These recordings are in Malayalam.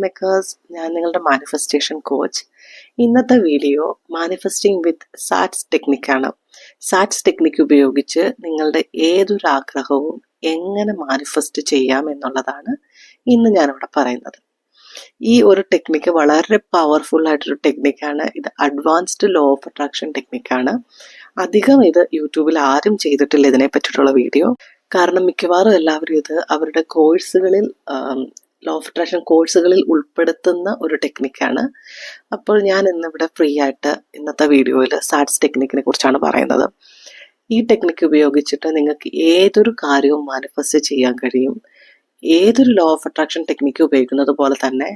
മേക്കേഴ്സ്, ഞാൻ നിങ്ങളുടെ മാനിഫെസ്റ്റേഷൻ കോച്ച്. ഇന്നത്തെ വീഡിയോ മാനിഫെസ്റ്റിംഗ് വിത്ത് സാറ്റ്സ് ടെക്നിക്കാണ്. സാറ്റ്സ് ടെക്നിക്ക് ഉപയോഗിച്ച് നിങ്ങളുടെ ഏതൊരു ആഗ്രഹവും എങ്ങനെ മാനിഫെസ്റ്റ് ചെയ്യാം എന്നുള്ളതാണ് ഇന്ന് ഞാനിവിടെ പറയുന്നത്. ഈ ഒരു ടെക്നിക്ക് വളരെ പവർഫുൾ ആയിട്ടൊരു ടെക്നിക്കാണ്. ഇത് അഡ്വാൻസ്ഡ് ലോ ഓഫ് അട്രാക്ഷൻ ടെക്നിക്കാണ്. അധികം ഇത് യൂട്യൂബിൽ ആരും ചെയ്തിട്ടില്ല ഇതിനെ പറ്റിയിട്ടുള്ള വീഡിയോ. കാരണം മിക്കവാറും എല്ലാവരും ഇത് അവരുടെ കോഴ്സുകളിൽ ലോ ഓഫ് അട്രാക്ഷൻ കോഴ്സുകളിൽ ഉൾപ്പെടുത്തുന്ന ഒരു ടെക്നിക്കാണ്. അപ്പോൾ ഞാൻ ഇന്നിവിടെ ഫ്രീ ആയിട്ട് ഇന്നത്തെ വീഡിയോയിൽ സാറ്റ്സ് ടെക്നിക്കിനെ കുറിച്ചാണ് പറയുന്നത്. ഈ ടെക്നിക്ക് ഉപയോഗിച്ചിട്ട് നിങ്ങൾക്ക് ഏതൊരു കാര്യവും മാനിഫെസ്റ്റ് ചെയ്യാൻ കഴിയും. ഏതൊരു ലോ ഓഫ് അട്രാക്ഷൻ ടെക്നിക്ക് ഉപയോഗിക്കുന്നത് പോലെ തന്നെ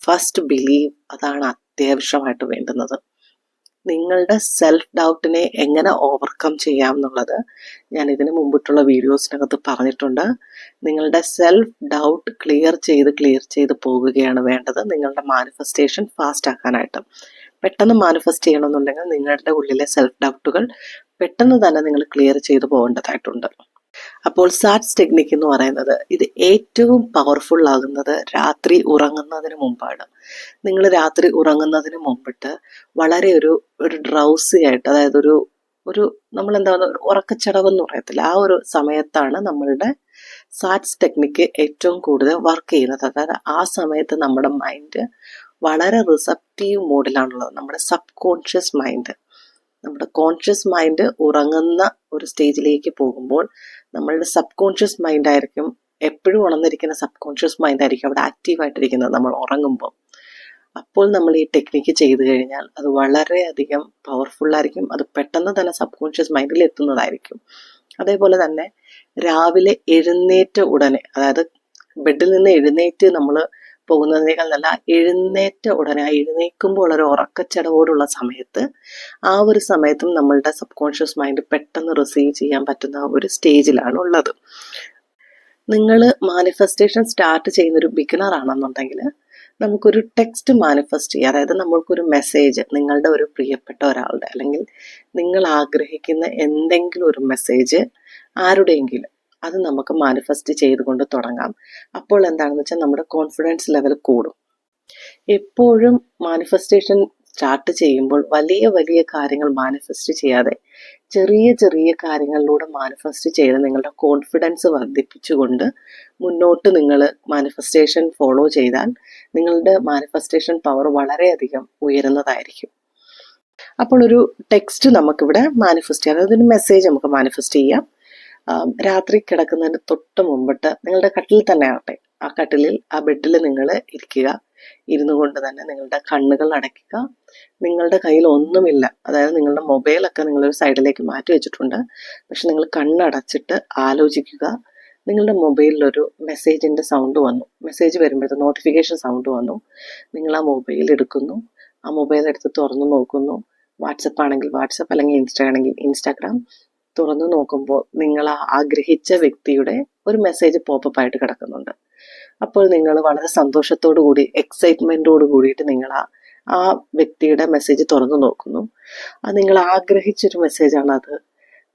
ഫസ്റ്റ് ബിലീവ്, അതാണ് അത്യാവശ്യമായിട്ട് വേണ്ടുന്നത്. നിങ്ങളുടെ സെൽഫ് ഡൗട്ടിനെ എങ്ങനെ ഓവർകം ചെയ്യാം എന്നുള്ളത് ഞാൻ ഇതിന് മുമ്പിട്ടുള്ള വീഡിയോസിനകത്ത് പറഞ്ഞിട്ടുണ്ട്. നിങ്ങളുടെ സെൽഫ് ഡൗട്ട് ക്ലിയർ ചെയ്ത് പോകുകയാണ് വേണ്ടത് നിങ്ങളുടെ മാനിഫെസ്റ്റേഷൻ ഫാസ്റ്റ് ആക്കാനായിട്ട്. പെട്ടെന്ന് മാനിഫെസ്റ്റ് ചെയ്യണമെന്നുണ്ടെങ്കിൽ നിങ്ങളുടെ ഉള്ളിലെ സെൽഫ് ഡൗട്ടുകൾ പെട്ടെന്ന് തന്നെ നിങ്ങൾ ക്ലിയർ ചെയ്ത് പോകേണ്ടതായിട്ടുണ്ട്. അപ്പോൾ സാറ്റ്സ് ടെക്നിക്ക് എന്ന് പറയുന്നത് ഇത് ഏറ്റവും പവർഫുൾ ആകുന്നത് രാത്രി ഉറങ്ങുന്നതിന് മുമ്പാണ്. നിങ്ങൾ രാത്രി ഉറങ്ങുന്നതിന് മുമ്പിട്ട് വളരെ ഒരു ഡ്രൗസി ആയിട്ട്, അതായത് ഒരു നമ്മളെന്താ ഒരു ഉറക്കച്ചടവെന്ന് പറയത്തില്ല, ആ ഒരു സമയത്താണ് നമ്മളുടെ സാറ്റ്സ് ടെക്നിക്ക് ഏറ്റവും കൂടുതൽ വർക്ക് ചെയ്യുന്നത്. അതായത് ആ സമയത്ത് നമ്മുടെ മൈൻഡ് വളരെ റിസപ്റ്റീവ് മോഡിലാണുള്ളത്. നമ്മുടെ സബ് കോൺഷ്യസ് മൈൻഡ്, നമ്മുടെ കോൺഷ്യസ് മൈൻഡ് ഉറങ്ങുന്ന ഒരു സ്റ്റേജിലേക്ക് പോകുമ്പോൾ നമ്മളുടെ സബ് കോൺഷ്യസ് മൈൻഡ് ആയിരിക്കും, എപ്പോഴും ഉണർന്നിരിക്കുന്ന സബ് കോൺഷ്യസ് മൈൻഡ് ആയിരിക്കും അവിടെ ആക്റ്റീവായിട്ടിരിക്കുന്നത് നമ്മൾ ഉറങ്ങുമ്പോൾ. അപ്പോൾ നമ്മൾ ഈ ടെക്നിക്ക് ചെയ്തു കഴിഞ്ഞാൽ അത് വളരെയധികം പവർഫുള്ളായിരിക്കും. അത് പെട്ടെന്ന് തന്നെ സബ് കോൺഷ്യസ് മൈൻഡിൽ എത്തുന്നതായിരിക്കും. അതേപോലെ തന്നെ രാവിലെ എഴുന്നേറ്റ ഉടനെ, അതായത് ബെഡിൽ നിന്ന് എഴുന്നേറ്റ് നമ്മൾ പോകുന്നതിനേക്കാൾ നല്ല എഴുന്നേറ്റ ഉടനെ, എഴുന്നേൽക്കുമ്പോൾ ഒരു ഉറക്കച്ചടവോടുള്ള സമയത്ത്, ആ ഒരു സമയത്തും നമ്മളുടെ സബ് കോൺഷ്യസ് മൈൻഡ് പെട്ടെന്ന് റിസീവ് ചെയ്യാൻ പറ്റുന്ന ഒരു സ്റ്റേജിലാണ് ഉള്ളത്. നിങ്ങൾ മാനിഫെസ്റ്റേഷൻ സ്റ്റാർട്ട് ചെയ്യുന്നൊരു ബിഗിനർ ആണെന്നുണ്ടെങ്കിൽ നമുക്കൊരു ടെക്സ്റ്റ് മാനിഫെസ്റ്റ് ചെയ്യാം. അതായത് നമ്മൾക്കൊരു മെസ്സേജ്, നിങ്ങളുടെ ഒരു പ്രിയപ്പെട്ട ഒരാളുടെ അല്ലെങ്കിൽ നിങ്ങൾ ആഗ്രഹിക്കുന്ന എന്തെങ്കിലും ഒരു മെസ്സേജ് ആരുടെയെങ്കിലും, അത് നമുക്ക് മാനിഫെസ്റ്റ് ചെയ്തുകൊണ്ട് തുടങ്ങാം. അപ്പോൾ എന്താണെന്ന് വെച്ചാൽ നമ്മുടെ കോൺഫിഡൻസ് ലെവൽ കൂടും. എപ്പോഴും മാനിഫെസ്റ്റേഷൻ സ്റ്റാർട്ട് ചെയ്യുമ്പോൾ വലിയ വലിയ കാര്യങ്ങൾ മാനിഫെസ്റ്റ് ചെയ്യാതെ ചെറിയ ചെറിയ കാര്യങ്ങളിലൂടെ മാനിഫെസ്റ്റ് ചെയ്ത് നിങ്ങളുടെ കോൺഫിഡൻസ് വർദ്ധിപ്പിച്ചുകൊണ്ട് മുന്നോട്ട് നിങ്ങൾ മാനിഫെസ്റ്റേഷൻ ഫോളോ ചെയ്താൽ നിങ്ങളുടെ മാനിഫെസ്റ്റേഷൻ പവർ വളരെയധികം ഉയരുന്നതായിരിക്കും. അപ്പോൾ ഒരു ടെക്സ്റ്റ് നമുക്കിവിടെ മാനിഫെസ്റ്റ് ചെയ്യാം, അതായത് ഒരു മെസ്സേജ് നമുക്ക് മാനിഫെസ്റ്റ് ചെയ്യാം. രാത്രി കിടക്കുന്നതിന് തൊട്ട് മുമ്പിട്ട് നിങ്ങളുടെ കട്ടിൽ തന്നെ ആവട്ടെ, ആ കട്ടിലിൽ, ആ ബെഡിൽ നിങ്ങൾ ഇരിക്കുക. ഇരുന്നു കൊണ്ട് തന്നെ നിങ്ങളുടെ കണ്ണുകൾ അടയ്ക്കുക. നിങ്ങളുടെ കയ്യിൽ ഒന്നുമില്ല, അതായത് നിങ്ങളുടെ മൊബൈലൊക്കെ നിങ്ങളൊരു സൈഡിലേക്ക് മാറ്റി വെച്ചിട്ടുണ്ട്. പക്ഷെ നിങ്ങൾ കണ്ണടച്ചിട്ട് ആലോചിക്കുക. നിങ്ങളുടെ മൊബൈലിലൊരു മെസ്സേജിൻ്റെ സൗണ്ട് വന്നു, മെസ്സേജ് വരുമ്പോഴത്തെ നോട്ടിഫിക്കേഷൻ സൗണ്ട് വന്നു. നിങ്ങൾ ആ മൊബൈൽ എടുക്കുന്നു, ആ മൊബൈൽ എടുത്ത് തുറന്നു നോക്കുന്നു. വാട്സപ്പ് ആണെങ്കിൽ വാട്സപ്പ്, അല്ലെങ്കിൽ ആണെങ്കിൽ ഇൻസ്റ്റാഗ്രാം. തുറന്നു നോക്കുമ്പോൾ നിങ്ങൾ ആഗ്രഹിച്ച വ്യക്തിയുടെ ഒരു മെസ്സേജ് പോപ്പപ്പ് ആയിട്ട് കിടക്കുന്നുണ്ട്. അപ്പോൾ നിങ്ങൾ വളരെ സന്തോഷത്തോടു കൂടി, എക്സൈറ്റ്മെൻറ്റോട് കൂടിയിട്ട് നിങ്ങൾ ആ വ്യക്തിയുടെ മെസ്സേജ് തുറന്നു നോക്കുന്നു. അത് നിങ്ങൾ ആഗ്രഹിച്ചൊരു മെസ്സേജാണ്. അത്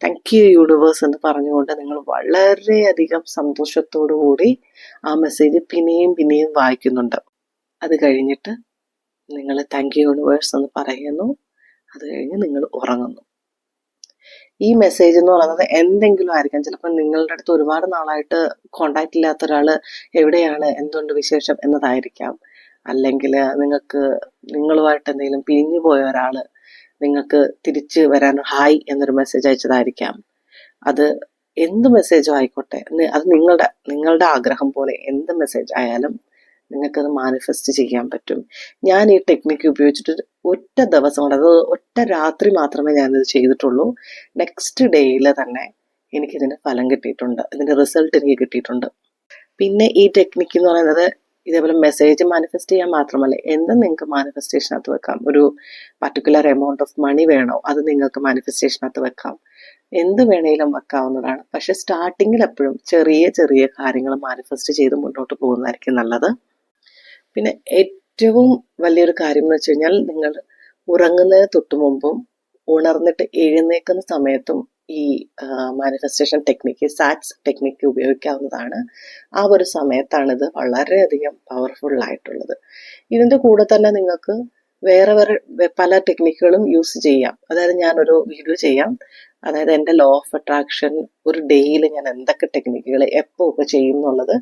താങ്ക് യു യൂണിവേഴ്സ് എന്ന് പറഞ്ഞുകൊണ്ട് നിങ്ങൾ വളരെയധികം സന്തോഷത്തോടു കൂടി ആ മെസ്സേജ് പിന്നെയും പിന്നെയും വായിക്കുന്നുണ്ട്. അത് കഴിഞ്ഞിട്ട് നിങ്ങൾ താങ്ക് യു യൂണിവേഴ്സ് എന്ന് പറയുന്നു. അത് കഴിഞ്ഞ് നിങ്ങൾ ഉറങ്ങുന്നു. ഈ മെസ്സേജ് എന്ന് പറയുന്നത് എന്തെങ്കിലും ആയിരിക്കാം. ചിലപ്പോൾ നിങ്ങളുടെ അടുത്ത് ഒരുപാട് നാളായിട്ട് കോണ്ടാക്ട് ഇല്ലാത്ത ഒരാൾ എവിടെയാണ്, എന്തുണ്ട് വിശേഷം എന്നതായിരിക്കാം. അല്ലെങ്കിൽ നിങ്ങളുമായിട്ട് എന്തെങ്കിലും പിരിഞ്ഞു പോയ ഒരാൾ നിങ്ങൾക്ക് തിരിച്ച് വരാൻ ഹായ് എന്നൊരു മെസ്സേജ് അയച്ചതായിരിക്കാം. അത് എന്ത് മെസ്സേജോ ആയിക്കോട്ടെ, അത് നിങ്ങളുടെ ആഗ്രഹം പോലെ എന്ത് മെസ്സേജ് ആയാലും നിങ്ങൾക്കത് മാനിഫെസ്റ്റ് ചെയ്യാൻ പറ്റും. ഞാൻ ഈ ടെക്നിക്ക് ഉപയോഗിച്ചിട്ട് ഒറ്റ ദിവസം കൊണ്ട്, അത് ഒറ്റ രാത്രി മാത്രമേ ഞാനിത് ചെയ്തിട്ടുള്ളൂ. നെക്സ്റ്റ് ഡേയിൽ തന്നെ എനിക്കിതിന് ഫലം കിട്ടിയിട്ടുണ്ട്, ഇതിൻ്റെ റിസൾട്ട് എനിക്ക് കിട്ടിയിട്ടുണ്ട്. പിന്നെ ഈ ടെക്നിക്ക് എന്ന് പറയുന്നത് ഇതേപോലെ മെസ്സേജ് മാനിഫെസ്റ്റ് ചെയ്യാൻ മാത്രമല്ല, എന്തും നിങ്ങൾക്ക് മാനിഫെസ്റ്റേഷനകത്ത് വെക്കാം. ഒരു പർട്ടിക്കുലർ എമൗണ്ട് ഓഫ് മണി വേണോ, അത് നിങ്ങൾക്ക് മാനിഫെസ്റ്റേഷനകത്ത് വെക്കാം. എന്ത് വേണേലും വെക്കാവുന്നതാണ്. പക്ഷെ സ്റ്റാർട്ടിങ്ങിൽ എപ്പോഴും ചെറിയ ചെറിയ കാര്യങ്ങൾ മാനിഫെസ്റ്റ് ചെയ്ത് മുന്നോട്ട് പോകുന്നതായിരിക്കും നല്ലത്. പിന്നെ ഏറ്റവും വലിയൊരു കാര്യം എന്ന് വെച്ച് കഴിഞ്ഞാൽ, നിങ്ങൾ ഉറങ്ങുന്നതിന് തൊട്ട് മുമ്പും ഉണർന്നിട്ട് എഴുന്നേൽക്കുന്ന സമയത്തും ഈ മാനിഫെസ്റ്റേഷൻ ടെക്നിക്ക്, സാറ്റ്സ് ടെക്നിക്ക് ഉപയോഗിക്കാവുന്നതാണ്. ആ ഒരു സമയത്താണിത് വളരെയധികം പവർഫുള്ളായിട്ടുള്ളത്. ഇതിൻ്റെ കൂടെ തന്നെ നിങ്ങൾക്ക് വേറെ പല ടെക്നിക്കുകളും യൂസ് ചെയ്യാം. അതായത് ഞാനൊരു വീഡിയോ ചെയ്യാം. അതായത് എൻ്റെ ലോ ഓഫ് അട്രാക്ഷൻ ഒരു ഡേയിൽ ഞാൻ എന്തൊക്കെ ടെക്നിക്കുകൾ എപ്പോൾ ഒക്കെ ചെയ്യും എന്നുള്ളത്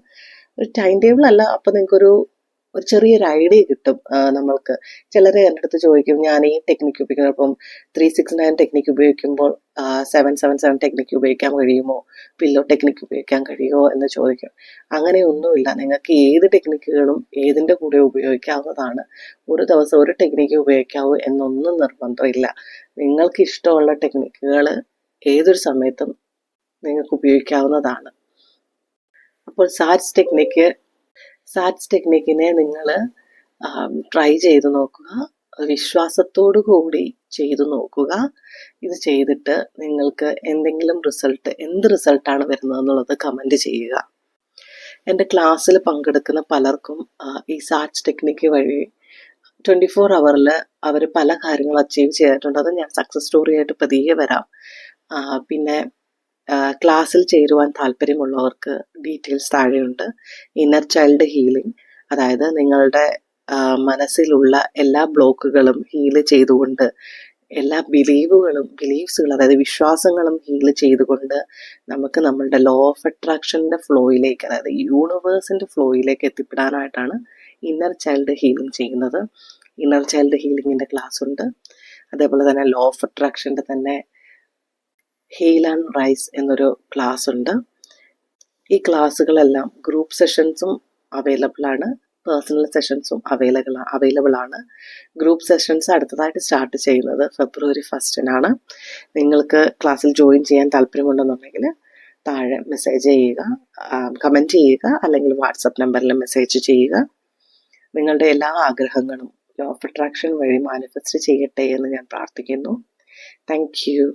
ഒരു ടൈം ടേബിൾ അല്ല. അപ്പോൾ നിങ്ങൾക്കൊരു ചെറിയൊരു ഐഡിയ കിട്ടും. നമ്മൾക്ക് ചിലർ എൻ്റെ അടുത്ത് ചോദിക്കും, ഞാൻ ഈ ടെക്നിക്ക് ഉപയോഗിക്കുന്നത്, ഇപ്പം 369 ടെക്നിക്ക് ഉപയോഗിക്കുമ്പോൾ 777 ടെക്നിക്ക് ഉപയോഗിക്കാൻ കഴിയുമോ, പില്ലോ ടെക്നിക്ക് ഉപയോഗിക്കാൻ കഴിയുമോ എന്ന് ചോദിക്കും. അങ്ങനെയൊന്നുമില്ല. നിങ്ങൾക്ക് ഏത് ടെക്നിക്കുകളും ഏതിൻ്റെ കൂടെ ഉപയോഗിക്കാവുന്നതാണ്. ഒരു ദിവസം ഒരു ടെക്നിക്ക് ഉപയോഗിക്കാവൂ എന്നൊന്നും നിർബന്ധമില്ല. നിങ്ങൾക്ക് ഇഷ്ടമുള്ള ടെക്നിക്കുകൾ ഏതൊരു സമയത്തും നിങ്ങൾക്ക് ഉപയോഗിക്കാവുന്നതാണ്. അപ്പോൾ സാറ്റ്സ് ടെക്നിക്കിനെ നിങ്ങൾ ട്രൈ ചെയ്ത് നോക്കുക. വിശ്വാസത്തോടു കൂടി ചെയ്തു നോക്കുക. ഇത് ചെയ്തിട്ട് നിങ്ങൾക്ക് എന്തെങ്കിലും എന്ത് റിസൾട്ടാണ് വരുന്നത് എന്നുള്ളത് കമൻറ്റ് ചെയ്യുക. എൻ്റെ ക്ലാസ്സിൽ പങ്കെടുക്കുന്ന പലർക്കും ഈ സാറ്റ്സ് ടെക്നിക്ക് വഴി 24 ഹവറിൽ അവർ പല കാര്യങ്ങളും അച്ചീവ് ചെയ്തിട്ടുണ്ട്. അത് ഞാൻ സക്സസ് സ്റ്റോറി ആയിട്ട് പതിയെ വരാം. പിന്നെ ക്ലാസ്സിൽ ചേരുവാൻ താല്പര്യമുള്ളവർക്ക് ഡീറ്റെയിൽസ് താഴെയുണ്ട്. ഇന്നർ ചൈൽഡ് ഹീലിംഗ്, അതായത് നിങ്ങളുടെ മനസ്സിലുള്ള എല്ലാ ബ്ലോക്കുകളും ഹീൽ ചെയ്തുകൊണ്ട്, എല്ലാ ബിലീവ്സുകളും അതായത് വിശ്വാസങ്ങളും ഹീൽ ചെയ്തുകൊണ്ട് നമുക്ക് നമ്മളുടെ ലോ ഓഫ് അട്രാക്ഷൻ്റെ ഫ്ലോയിലേക്ക്, അതായത് യൂണിവേഴ്സിൻ്റെ ഫ്ലോയിലേക്ക് എത്തിപ്പെടാനായിട്ടാണ് ഇന്നർ ചൈൽഡ് ഹീലിംഗ് ചെയ്യുന്നത്. ഇന്നർ ചൈൽഡ് ഹീലിംഗിൻ്റെ ക്ലാസ് ഉണ്ട്. അതേപോലെ തന്നെ ലോ ഓഫ് അട്രാക്ഷൻ്റെ തന്നെ ഹീൽ ആൻഡ് റൈസ് എന്നൊരു ക്ലാസ് ഉണ്ട്. ഈ ക്ലാസ്സുകളെല്ലാം ഗ്രൂപ്പ് സെഷൻസും അവൈലബിൾ ആണ്, പേഴ്സണൽ സെഷൻസും അവൈലബിൾ ആണ്. ഗ്രൂപ്പ് സെഷൻസ് അടുത്തതായിട്ട് സ്റ്റാർട്ട് ചെയ്യുന്നത് February 1 നിങ്ങൾക്ക് ക്ലാസ്സിൽ ജോയിൻ ചെയ്യാൻ താല്പര്യമുണ്ടെന്നുണ്ടെങ്കിൽ താഴെ മെസ്സേജ് ചെയ്യുക, കമൻറ്റ് ചെയ്യുക, അല്ലെങ്കിൽ വാട്സപ്പ് നമ്പറിൽ മെസ്സേജ് ചെയ്യുക. നിങ്ങളുടെ എല്ലാ ആഗ്രഹങ്ങളും ലോ ഓഫ് അട്രാക്ഷൻ വഴി മാനിഫെസ്റ്റ് ചെയ്യട്ടെ എന്ന് ഞാൻ പ്രാർത്ഥിക്കുന്നു. Thank you.